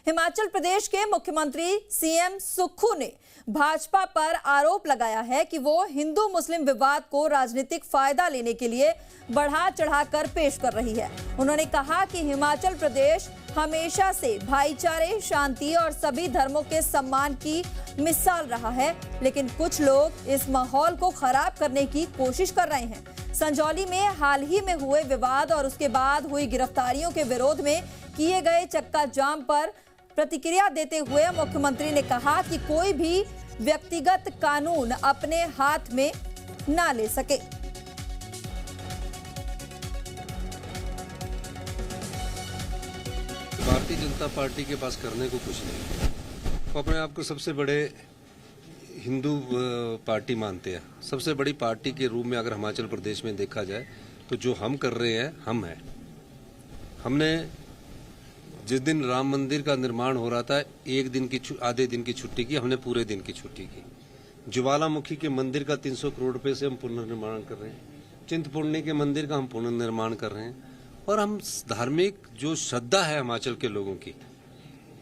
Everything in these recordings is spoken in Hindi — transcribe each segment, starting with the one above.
हिमाचल प्रदेश के मुख्यमंत्री सीएम सुक्खू ने भाजपा पर आरोप लगाया है कि वो हिंदू मुस्लिम विवाद को राजनीतिक फायदा लेने के लिए बढ़ा चढ़ाकर पेश कर रही है। उन्होंने कहा कि हिमाचल प्रदेश हमेशा से भाईचारे, शांति और सभी धर्मों के सम्मान की मिसाल रहा है, लेकिन कुछ लोग इस माहौल को खराब करने की कोशिश कर रहे हैं। संजौली में हाल ही में हुए विवाद और उसके बाद हुई गिरफ्तारियों के विरोध में किए गए चक्का जाम पर प्रतिक्रिया देते हुए मुख्यमंत्री ने कहा कि कोई भी व्यक्तिगत कानून अपने हाथ में ना ले सके। भारतीय जनता पार्टी के पास करने को कुछ नहीं, वो अपने आप को सबसे बड़े हिंदू पार्टी मानते हैं। सबसे बड़ी पार्टी के रूप में अगर हिमाचल प्रदेश में देखा जाए तो जो हम कर रहे हैं, हम हैं। हमने जिस दिन राम मंदिर का निर्माण हो रहा था, आधे दिन की छुट्टी की, हमने पूरे दिन की छुट्टी की। ज्वालामुखी के मंदिर का 300 करोड़ रुपए से हम पुनर्निर्माण कर रहे हैं। चिंतपूर्णी के मंदिर का हम पुनर्निर्माण कर रहे हैं। और हम धार्मिक जो श्रद्धा है हिमाचल के लोगों की,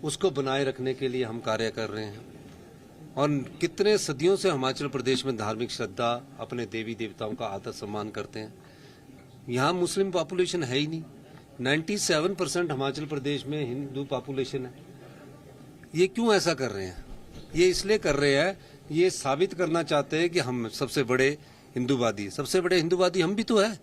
उसको बनाए रखने के लिए हम कार्य कर रहे हैं। और कितने सदियों से हिमाचल प्रदेश में धार्मिक श्रद्धा, अपने देवी देवताओं का आदर सम्मान करते हैं। यहाँ मुस्लिम पॉपुलेशन है ही नहीं। 97% हिमाचल प्रदेश में हिंदू पॉपुलेशन है। ये क्यों ऐसा कर रहे हैं? ये इसलिए कर रहे हैं, ये साबित करना चाहते हैं कि हम सबसे बड़े हिंदूवादी हम भी तो है।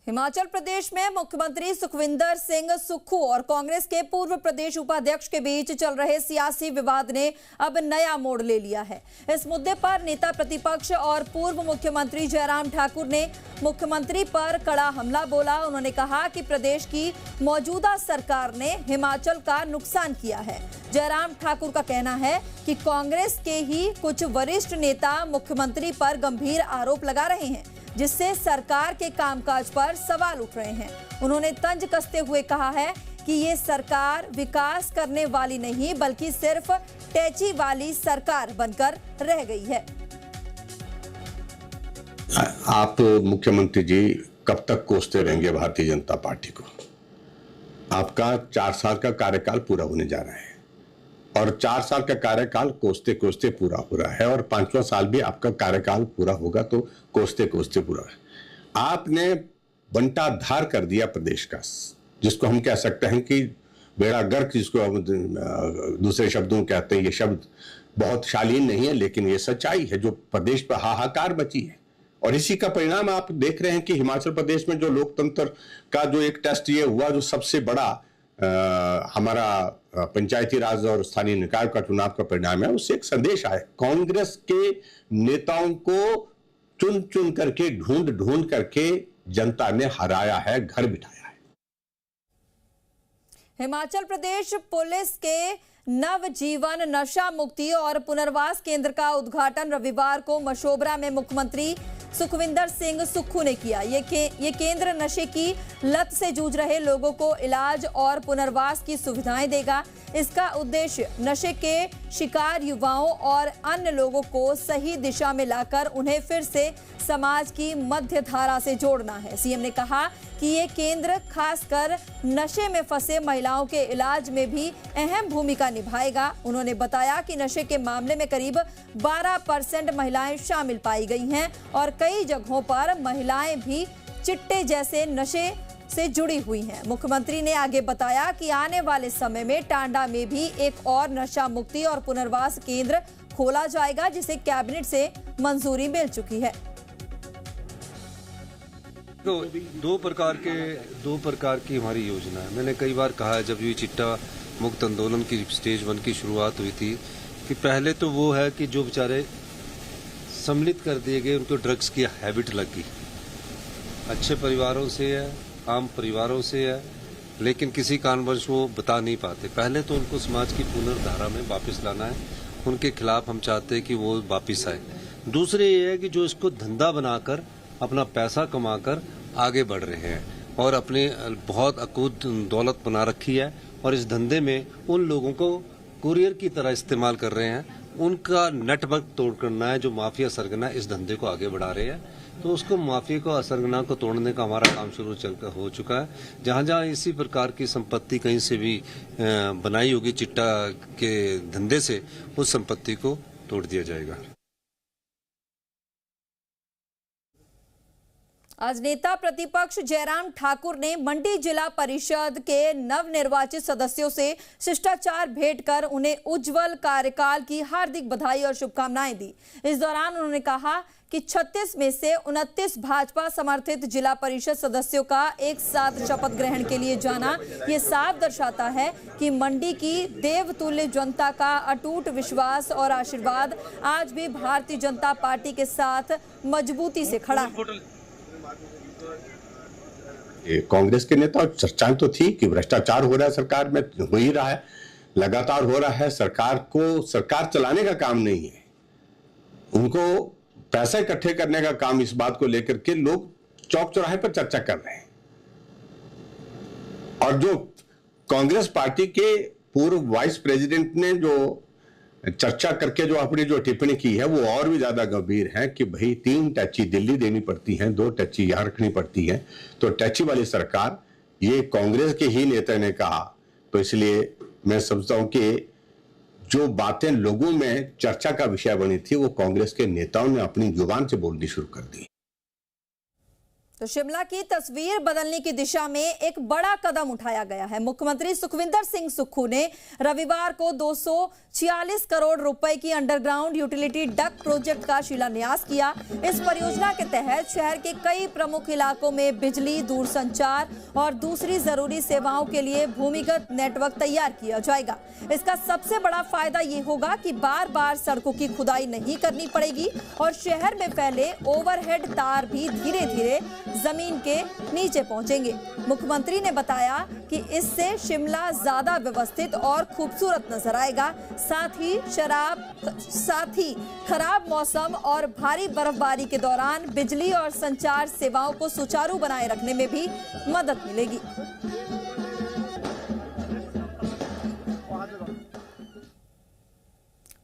हिमाचल प्रदेश में मुख्यमंत्री सुखविंदर सिंह सुक्खू और कांग्रेस के पूर्व प्रदेश उपाध्यक्ष के बीच चल रहे सियासी विवाद ने अब नया मोड़ ले लिया है। इस मुद्दे पर नेता प्रतिपक्ष और पूर्व मुख्यमंत्री जयराम ठाकुर ने मुख्यमंत्री पर कड़ा हमला बोला। उन्होंने कहा कि प्रदेश की मौजूदा सरकार ने हिमाचल का नुकसान किया है। जयराम ठाकुर का कहना है कि कांग्रेस के ही कुछ वरिष्ठ नेता मुख्यमंत्री पर गंभीर आरोप लगा रहे हैं, जिससे सरकार के कामकाज पर सवाल उठ रहे हैं। उन्होंने तंज कसते हुए कहा है कि ये सरकार विकास करने वाली नहीं, बल्कि सिर्फ टैची वाली सरकार बनकर रह गई है। आप मुख्यमंत्री जी कब तक कोसते रहेंगे भारतीय जनता पार्टी को? आपका 4 साल का कार्यकाल पूरा होने जा रहा है और 4 साल का कार्यकाल कोसते कोसते पूरा हो रहा है और 5वां साल भी आपका कार्यकाल पूरा होगा तो कोसते कोसते पूरा है। आपने बंटाधार कर दिया प्रदेश का, जिसको हम कह सकते हैं कि बेड़ा गर्क, जिसको हम दूसरे शब्दों में कहते हैं। ये शब्द बहुत शालीन नहीं है, लेकिन ये सच्चाई है जो प्रदेश पर हाहाकार मची है। और इसी का परिणाम आप देख रहे हैं कि हिमाचल प्रदेश में जो लोकतंत्र का जो एक टेस्ट ये हुआ, जो सबसे बड़ा हमारा पंचायती राज और स्थानीय निकाय का चुनाव का परिणाम है, उससे एक संदेश आया। कांग्रेस के नेताओं को चुन चुन करके, ढूंढ ढूंढ करके जनता ने हराया है, घर बिठाया है। हिमाचल प्रदेश पुलिस के नवजीवन नशा मुक्ति और पुनर्वास केंद्र का उद्घाटन रविवार को मशोबरा में मुख्यमंत्री सुखविंदर सिंह सुक्खू ने किया। ये केंद्र नशे की लत से जूझ रहे लोगों को इलाज और पुनर्वास की सुविधाएं देगा। इसका उद्देश्य नशे के शिकार युवाओं और अन्य लोगों को सही दिशा में लाकर उन्हें फिर से समाज की मध्य धारा से जोड़ना है। सीएम ने कहा कि ये केंद्र खासकर नशे में फंसे महिलाओं के इलाज में भी अहम भूमिका निभाएगा। उन्होंने बताया कि नशे के मामले में करीब 12% महिलाएं शामिल पाई गई हैं और कई जगहों पर महिलाएं भी चिट्टे जैसे नशे से जुड़ी हुई हैं। मुख्यमंत्री ने आगे बताया कि आने वाले समय में टांडा में भी एक और नशा मुक्ति और पुनर्वास केंद्र खोला जाएगा, जिसे कैबिनेट से मंजूरी मिल चुकी है। तो दो प्रकार की हमारी योजना है। मैंने कई बार कहा है, जब ये चिट्टा मुक्त आंदोलन की स्टेज 1 की शुरुआत हुई थी, कि पहले तो वो है कि जो बेचारे सम्मिलित कर दिए गए, उनको ड्रग्स की हैबिट लग गई। अच्छे परिवारों से है, आम परिवारों से है, लेकिन किसी कारणवश वो बता नहीं पाते। पहले तो उनको समाज की पुनर्धारा में वापस लाना है। उनके खिलाफ हम चाहते हैं कि वो वापस आए। दूसरे ये है कि जो इसको धंधा बनाकर अपना पैसा कमाकर आगे बढ़ रहे हैं और अपने बहुत अकूत दौलत बना रखी है और इस धंधे में उन लोगों को कुरियर की तरह इस्तेमाल कर रहे हैं। उनका नेटवर्क तोड़ करना है। जो माफिया सरगना इस धंधे को आगे बढ़ा रहे हैं, तो उसको माफिया को असरगना को तोड़ने का हमारा काम शुरू हो चुका है। जहां जहां इसी प्रकार की संपत्ति कहीं से भी बनाई होगी चिट्टा के धंधे से, उस संपत्ति को तोड़ दिया जाएगा। आज नेता प्रतिपक्ष जयराम ठाकुर ने मंडी जिला परिषद के नवनिर्वाचित सदस्यों से शिष्टाचार भेंट कर उन्हें उज्जवल कार्यकाल की हार्दिक बधाई और शुभकामनाएं दी। इस दौरान उन्होंने कहा कि 36 में से 29 भाजपा समर्थित जिला परिषद सदस्यों का एक साथ शपथ ग्रहण के लिए जाना ये साफ दर्शाता है कि मंडी की देवतुल्य जनता का अटूट विश्वास और आशीर्वाद आज भी भारतीय जनता पार्टी के साथ मजबूती से खड़ा है। कांग्रेस के नेता चर्चाएं तो थी कि भ्रष्टाचार हो रहा है, सरकार में हो ही रहा है, लगातार हो रहा है। सरकार चलाने का काम नहीं है, उनको पैसे इकट्ठे करने का काम। इस बात को लेकर के लोग चौक चौराहे पर चर्चा कर रहे हैं। और जो कांग्रेस पार्टी के पूर्व वाइस प्रेसिडेंट ने जो चर्चा करके जो अपनी जो टिप्पणी की है, वो और भी ज्यादा गंभीर है कि भाई 3 टैक्सी दिल्ली देनी पड़ती हैं, 2 टैक्सी यहां रखनी पड़ती हैं। तो टैक्सी वाली सरकार, ये कांग्रेस के ही नेता ने कहा। तो इसलिए मैं समझता हूं कि जो बातें लोगों में चर्चा का विषय बनी थी, वो कांग्रेस के नेताओं ने अपनी जुबान से बोलनी शुरू कर दी। तो शिमला की तस्वीर बदलने की दिशा में एक बड़ा कदम उठाया गया है। मुख्यमंत्री सुखविंदर सिंह सुक्खू ने रविवार को 246 करोड़ रुपए की अंडरग्राउंड यूटिलिटी डक्ट प्रोजेक्ट का शिलान्यास किया। इस परियोजना के तहत शहर के कई प्रमुख इलाकों में बिजली, दूरसंचार और दूसरी जरूरी सेवाओं के लिए भूमिगत नेटवर्क तैयार किया जाएगा। इसका सबसे बड़ा फायदा ये होगा कि बार बार सड़कों की खुदाई नहीं करनी पड़ेगी और शहर में फैले ओवरहेड तार भी धीरे धीरे जमीन के नीचे पहुंचेंगे। मुख्यमंत्री ने बताया कि इससे शिमला ज्यादा व्यवस्थित और खूबसूरत नजर आएगा। साथ ही खराब मौसम और भारी बर्फबारी के दौरान बिजली और संचार सेवाओं को सुचारू बनाए रखने में भी मदद मिलेगी।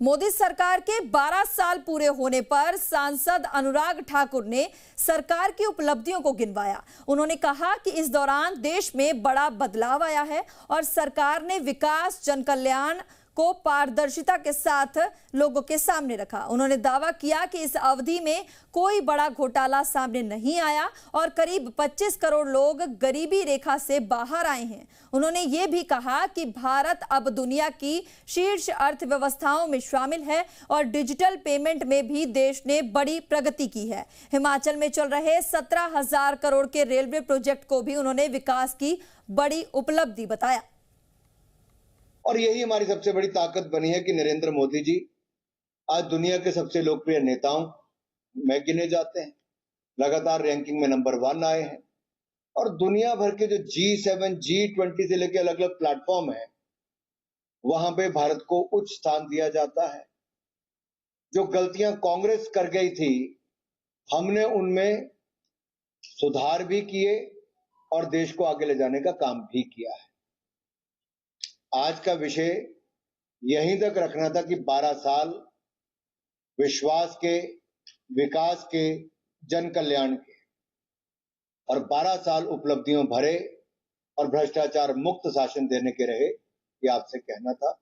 मोदी सरकार के 12 साल पूरे होने पर सांसद अनुराग ठाकुर ने सरकार की उपलब्धियों को गिनवाया। उन्होंने कहा कि इस दौरान देश में बड़ा बदलाव आया है और सरकार ने विकास, जनकल्याण को पारदर्शिता के साथ लोगों के सामने रखा। उन्होंने दावा किया कि इस अवधि में कोई बड़ा घोटाला सामने नहीं आया और करीब 25 करोड़ लोग गरीबी रेखा से बाहर आए हैं। उन्होंने ये भी कहा कि भारत अब दुनिया की शीर्ष अर्थव्यवस्थाओं में शामिल है और डिजिटल पेमेंट में भी देश ने बड़ी प्रगति की है। हिमाचल में चल रहे 17,000 करोड़ के रेलवे प्रोजेक्ट को भी उन्होंने विकास की बड़ी उपलब्धि बताया। और यही हमारी सबसे बड़ी ताकत बनी है कि नरेंद्र मोदी जी आज दुनिया के सबसे लोकप्रिय नेताओं में गिने जाते हैं, लगातार रैंकिंग में नंबर 1 आए हैं और दुनिया भर के जो G7, G20 से लेकर अलग अलग प्लेटफॉर्म है, वहां पे भारत को उच्च स्थान दिया जाता है। जो गलतियां कांग्रेस कर गई थी, हमने उनमें सुधार भी किए और देश को आगे ले जाने का काम भी किया है। आज का विषय यहीं तक रखना था कि 12 साल विश्वास के, विकास के, जन कल्याण के और 12 साल उपलब्धियों भरे और भ्रष्टाचार मुक्त शासन देने के रहे, ये आपसे कहना था।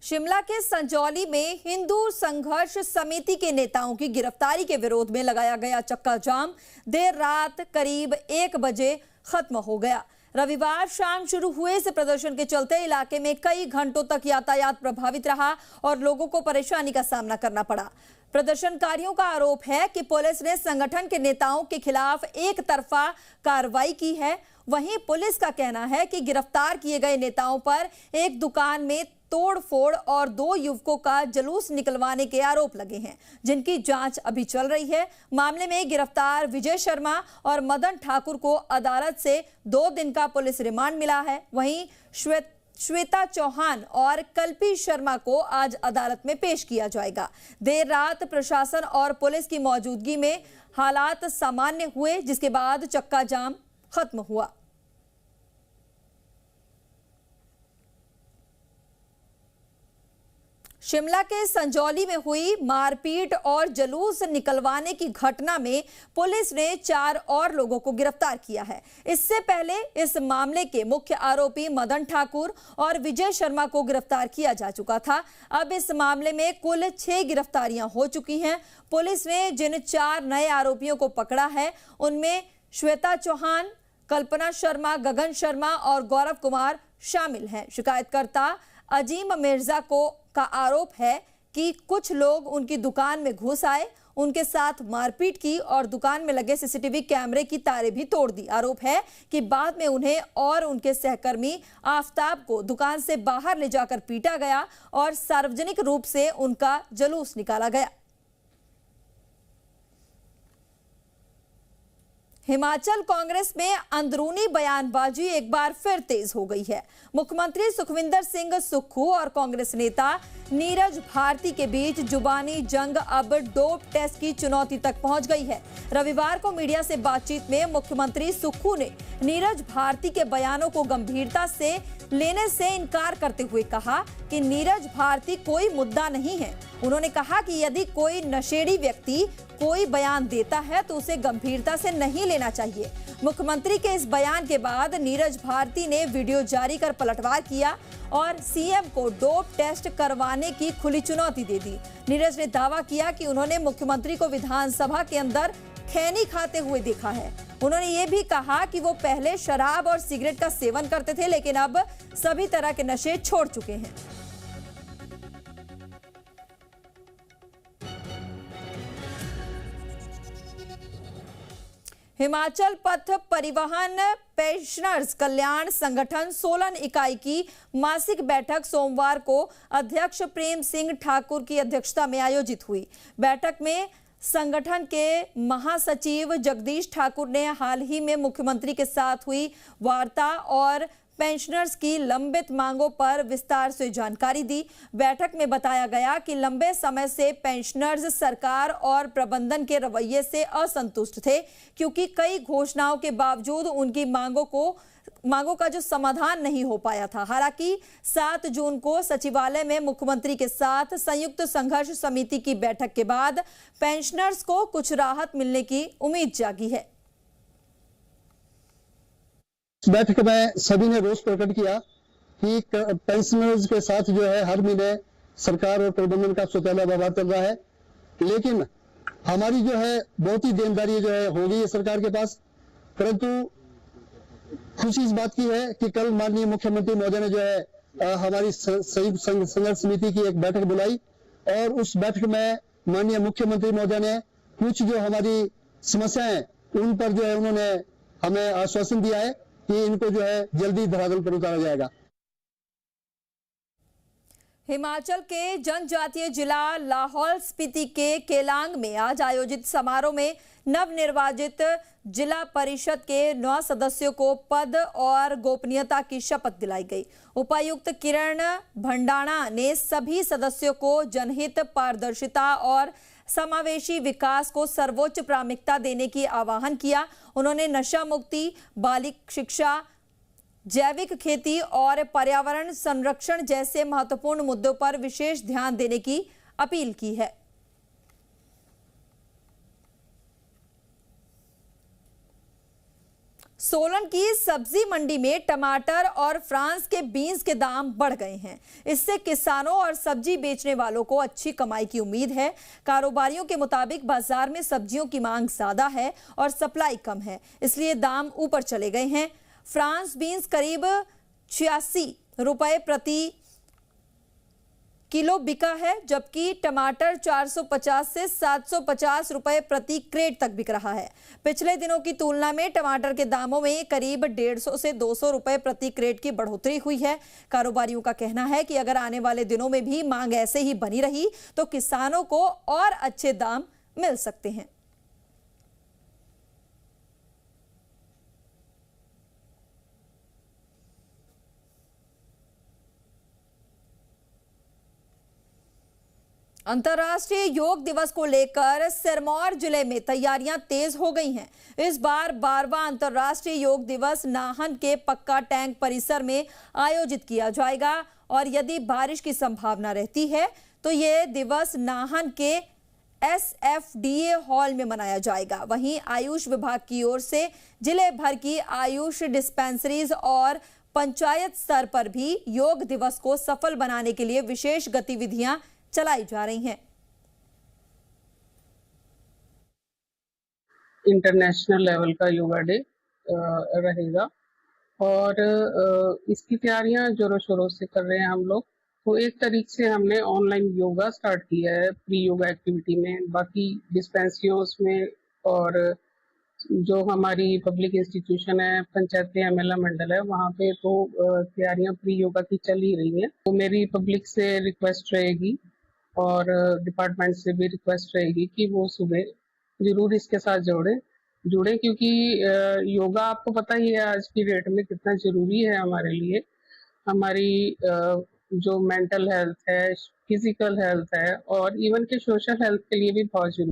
शिमला के संजौली में हिंदू संघर्ष समिति के नेताओं की गिरफ्तारी के विरोध में लगाया गया चक्का जाम देर रात करीब 1 बजे खत्म हो गया। रविवार शाम शुरू हुए इस प्रदर्शन के चलते इलाके में कई घंटों तक यातायात प्रभावित रहा और लोगों को परेशानी का सामना करना पड़ा। प्रदर्शनकारियों का आरोप है कि पुलिस ने संगठन के नेताओं के खिलाफ एक तरफा कार्रवाई की है। वहीं पुलिस का कहना है कि गिरफ्तार किए गए नेताओं पर एक दुकान में तोड़फोड़ और 2 युवकों का जुलूस निकलवाने के आरोप लगे हैं, जिनकी जांच अभी चल रही है। मामले में गिरफ्तार विजय शर्मा और मदन ठाकुर को अदालत से 2 दिन का पुलिस रिमांड मिला है। वहीं श्वेता चौहान और कल्पी शर्मा को आज अदालत में पेश किया जाएगा। देर रात प्रशासन और पुलिस की मौजूदगी में हालात सामान्य हुए, जिसके बाद चक्का जाम खत्म हुआ। शिमला के संजौली में हुई मारपीट और जुलूस निकलवाने की घटना में पुलिस ने 4 और लोगों को गिरफ्तार किया है। इससे पहले इस मामले के मुख्य आरोपी मदन ठाकुर और विजय शर्मा को गिरफ्तार किया जा चुका था। अब इस मामले में कुल 6 गिरफ्तारियां हो चुकी हैं। पुलिस ने जिन 4 नए आरोपियों को पकड़ा है उनमें श्वेता चौहान, कल्पना शर्मा, गगन शर्मा और गौरव कुमार शामिल हैं। शिकायतकर्ता अजीम मिर्जा का आरोप है कि कुछ लोग उनकी दुकान में घुस आए, उनके साथ मारपीट की और दुकान में लगे सीसीटीवी कैमरे की तारें भी तोड़ दी। आरोप है कि बाद में उन्हें और उनके सहकर्मी आफताब को दुकान से बाहर ले जाकर पीटा गया और सार्वजनिक रूप से उनका जुलूस निकाला गया। हिमाचल कांग्रेस में अंदरूनी बयानबाजी एक बार फिर तेज हो गई है। मुख्यमंत्री सुखविंदर सिंह सुक्खू और कांग्रेस नेता नीरज भारती के बीच जुबानी जंग अब डोप टेस्ट की चुनौती तक पहुंच गई है। रविवार को मीडिया से बातचीत में मुख्यमंत्री सुक्खू ने नीरज भारती के बयानों को गंभीरता से लेने से इनकार करते हुए कहा कि नीरज भारती कोई मुद्दा नहीं है। उन्होंने कहा कि यदि कोई नशेड़ी व्यक्ति कोई बयान देता है तो उसे गंभीरता से नहीं लेना चाहिए। मुख्यमंत्री के इस बयान के बाद नीरज भारती ने वीडियो जारी कर पलटवार किया और सीएम को डोप टेस्ट करवाने की खुली चुनौती दे दी। नीरज ने दावा किया कि उन्होंने मुख्यमंत्री को विधानसभा के अंदर खैनी खाते हुए देखा है। उन्होंने ये भी कहा कि वो पहले शराब और सिगरेट का सेवन करते थे, लेकिन अब सभी तरह के नशे छोड़ चुके हैं। हिमाचल पथ परिवहन पेंशनर्स कल्याण संगठन सोलन इकाई की मासिक बैठक सोमवार को अध्यक्ष प्रेम सिंह ठाकुर की अध्यक्षता में आयोजित हुई। बैठक में संगठन के महासचिव जगदीश ठाकुर ने हाल ही में मुख्यमंत्री के साथ हुई वार्ता और पेंशनर्स की लंबित मांगों पर विस्तार से जानकारी दी। बैठक में बताया गया कि लंबे समय से पेंशनर्स सरकार और प्रबंधन के रवैये से असंतुष्ट थे, क्योंकि कई घोषणाओं के बावजूद उनकी मांगों का जो समाधान नहीं हो पाया था। हालांकि 7 जून को सचिवालय में मुख्यमंत्री के साथ संयुक्त संघर्ष समिति की बैठक के बाद पेंशनर्स को कुछ राहत मिलने की उम्मीद जागी है। इस बैठक में सभी ने रोष प्रकट किया कि पेंशनर्स के साथ जो है हर महीने सरकार और प्रबंधन का स्वतंत्र व्यवहार चल रहा है, लेकिन हमारी जो है बहुत ही देनदारी जो है हो गई है सरकार के पास। परंतु खुशी इस बात की है कि कल माननीय मुख्यमंत्री महोदय ने जो है हमारी संयुक्त संघर्ष समिति की एक बैठक बुलाई और उस बैठक में माननीय मुख्यमंत्री महोदय ने कुछ जो हमारी समस्याएं उन पर जो है उन्होंने हमें आश्वासन दिया है कि इनको जो है जल्दी धरातल पर उतारा जाएगा। हिमाचल के जनजातीय जिला लाहौल स्पीति के केलांग में आज आयोजित समारोह में नवनिर्वाचित जिला परिषद के 9 सदस्यों को पद और गोपनीयता की शपथ दिलाई गई। उपायुक्त किरण भंडाणा ने सभी सदस्यों को जनहित, पारदर्शिता और समावेशी विकास को सर्वोच्च प्राथमिकता देने की आह्वान किया। उन्होंने नशा मुक्ति, बालिक शिक्षा, जैविक खेती और पर्यावरण संरक्षण जैसे महत्वपूर्ण मुद्दों पर विशेष ध्यान देने की अपील की है। सोलन की सब्जी मंडी में टमाटर और फ्रांस के बीन्स के दाम बढ़ गए हैं। इससे किसानों और सब्जी बेचने वालों को अच्छी कमाई की उम्मीद है। कारोबारियों के मुताबिक बाजार में सब्जियों की मांग ज्यादा है और सप्लाई कम है, इसलिए दाम ऊपर चले गए हैं। फ्रांस बीन्स करीब 86 रुपए प्रति किलो बिका है, जबकि टमाटर 450 से 750 रुपए प्रति क्रेट तक बिक रहा है। पिछले दिनों की तुलना में टमाटर के दामों में करीब 150 से 200 रुपए प्रति क्रेट की बढ़ोतरी हुई है। कारोबारियों का कहना है कि अगर आने वाले दिनों में भी मांग ऐसे ही बनी रही तो किसानों को और अच्छे दाम मिल सकते हैं। अंतर्राष्ट्रीय योग दिवस को लेकर सिरमौर जिले में तैयारियां तेज हो गई हैं। इस बार 12वां अंतर्राष्ट्रीय योग दिवस नाहन के पक्का टैंक परिसर में आयोजित किया जाएगा और यदि बारिश की संभावना रहती है तो ये दिवस नाहन के SFDA हॉल में मनाया जाएगा। वहीं आयुष विभाग की ओर से जिले भर की आयुष डिस्पेंसरीज और पंचायत स्तर पर भी योग दिवस को सफल बनाने के लिए विशेष गतिविधियां चलाई जा रही हैं। इंटरनेशनल लेवल का योगा डे रहेगा और इसकी तैयारियां जोरों शोरों से कर रहे हैं हम लोग। तो एक तरीके से हमने ऑनलाइन योगा स्टार्ट किया है प्री योगा एक्टिविटी में, बाकी डिस्पेंसरियों में और जो हमारी पब्लिक इंस्टीट्यूशन है, पंचायत MLA मंडल है, वहाँ पे तो तैयारियां प्री योगा की चल ही रही हैं। तो मेरी पब्लिक से रिक्वेस्ट रहेगी और डिपार्टमेंट से भी रिक्वेस्ट रहेगी कि वो सुबह जरूर इसके साथ जुड़े क्योंकि योगा आपको पता ही है आज की डेट में कितना जरूरी है हमारे लिए। हमारी जो मेंटल हेल्थ है, फिजिकल हेल्थ है और इवन के सोशल हेल्थ के लिए भी बहुत जरूरी।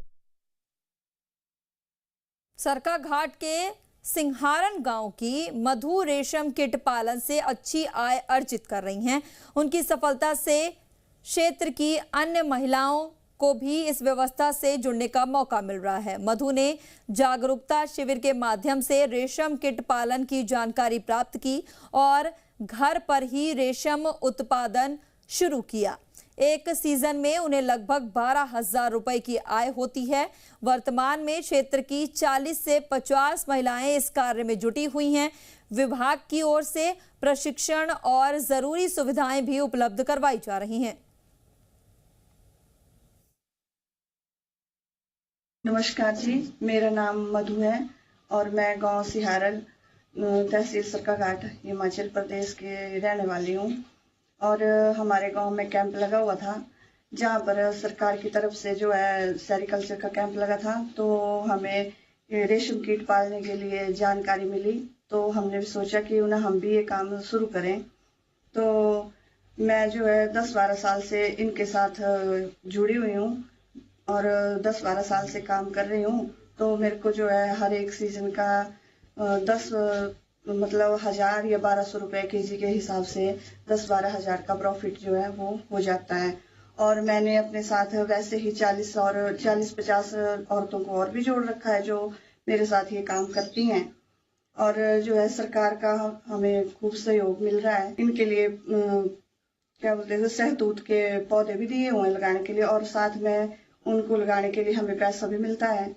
सरका घाट के सिंहारन गांव की मधु रेशम कीट पालन से अच्छी आय अर्जित कर रही हैं। उनकी सफलता से क्षेत्र की अन्य महिलाओं को भी इस व्यवस्था से जुड़ने का मौका मिल रहा है। मधु ने जागरूकता शिविर के माध्यम से रेशम कीट पालन की जानकारी प्राप्त की और घर पर ही रेशम उत्पादन शुरू किया। एक सीजन में उन्हें लगभग 12,000 रुपए की आय होती है। वर्तमान में क्षेत्र की 40 से 50 महिलाएं इस कार्य में जुटी हुई हैं। विभाग की ओर से प्रशिक्षण और जरूरी सुविधाएं भी उपलब्ध करवाई जा रही हैं। नमस्कार जी, मेरा नाम मधु है और मैं गांव सिहारन तहसील सरका घाट हिमाचल प्रदेश के रहने वाली हूं। और हमारे गांव में कैंप लगा हुआ था जहां पर सरकार की तरफ से जो है सेरिकल्चर का कैंप लगा था, तो हमें रेशम कीट पालने के लिए जानकारी मिली। तो हमने सोचा कि हम भी ये काम शुरू करें। तो मैं जो है 10-12 साल से इनके साथ जुड़ी हुई हूँ और 10-12 साल से काम कर रही हूँ। तो मेरे को जो है हर एक सीजन का 1,000 या 1,200 रुपए केजी के हिसाब से 10-12 हज़ार का प्रॉफिट जो है वो हो जाता है। और मैंने अपने साथ वैसे ही 40-50 औरतों को और भी जोड़ रखा है जो मेरे साथ ये काम करती हैं। और जो है सरकार का हमें खूब सहयोग मिल रहा है। इनके लिए क्या बोलते हैं, सहतूत के पौधे भी दिए हुए हैं लगाने के लिए और साथ में उनको लगाने के लिए हमें पैसा भी मिलता है।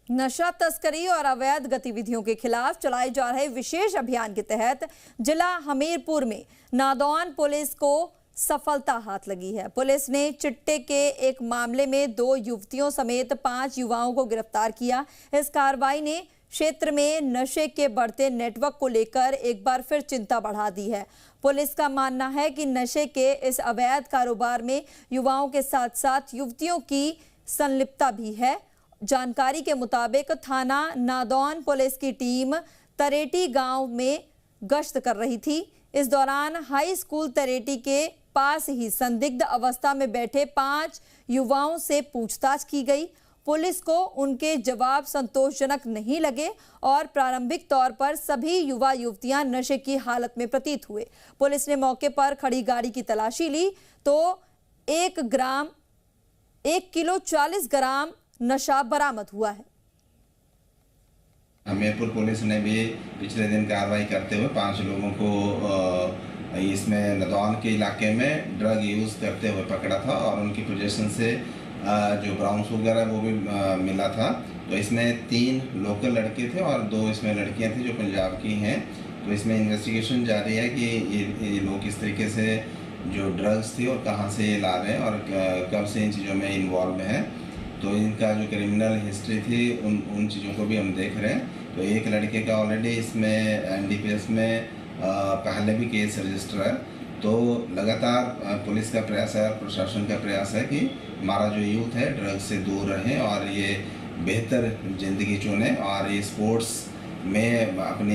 नशा तस्करी और अवैध गतिविधियों के खिलाफ चलाए जा रहे विशेष अभियान के तहत जिला हमीरपुर में नादौन पुलिस को सफलता हाथ लगी है। पुलिस ने चिट्टे के एक मामले में 2 युवतियों समेत 5 युवाओं को गिरफ्तार किया। इस कार्रवाई ने क्षेत्र में नशे के बढ़ते नेटवर्क को लेकर एक बार फिर चिंता बढ़ा दी है। पुलिस का मानना है कि नशे के इस अवैध कारोबार में युवाओं के साथ साथ युवतियों की संलिप्तता भी है। जानकारी के मुताबिक थाना नादौन पुलिस की टीम तरेटी गांव में गश्त कर रही थी। इस दौरान हाई स्कूल तरेटी के पास ही संदिग्ध अवस्था में बैठे 5 युवाओं से पूछताछ की गई। पुलिस को उनके जवाब संतोषजनक नहीं लगे और प्रारंभिक तौर पर सभी युवा युवतियां नशे की हालत में प्रतीत हुए। पुलिस ने मौके पर खड़ी गाड़ी की तलाशी ली तो 1 किलो 40 ग्राम नशा बरामद हुआ है। हमीरपुर पुलिस ने भी पिछले दिन कार्रवाई करते हुए 5 लोगों को इसमें नदौन के इलाके में ड्रग यूज़ करते हुए पकड़ा था और उनकी पोजीशन से जो ब्राउन शुगर वो भी मिला था। तो इसमें 3 लोकल लड़के थे और 2 इसमें लड़कियां थी जो पंजाब की हैं। तो इसमें इन्वेस्टिगेशन जारी है कि ये लोग किस तरीके से जो ड्रग्स थी और कहाँ से ये ला रहे हैं और कब से इन चीज़ों में इन्वॉल्व हैं। तो इनका जो क्रिमिनल हिस्ट्री थी उन चीज़ों को भी हम देख रहे हैं। तो एक लड़के का ऑलरेडी इसमें NDPS में पहले भी केस रजिस्टर है। तो लगातार पुलिस का प्रयास है, प्रशासन का प्रयास है कि हमारा जो यूथ है ड्रग्स से दूर रहें और ये बेहतर ज़िंदगी चुनें और ये स्पोर्ट्स में अपनी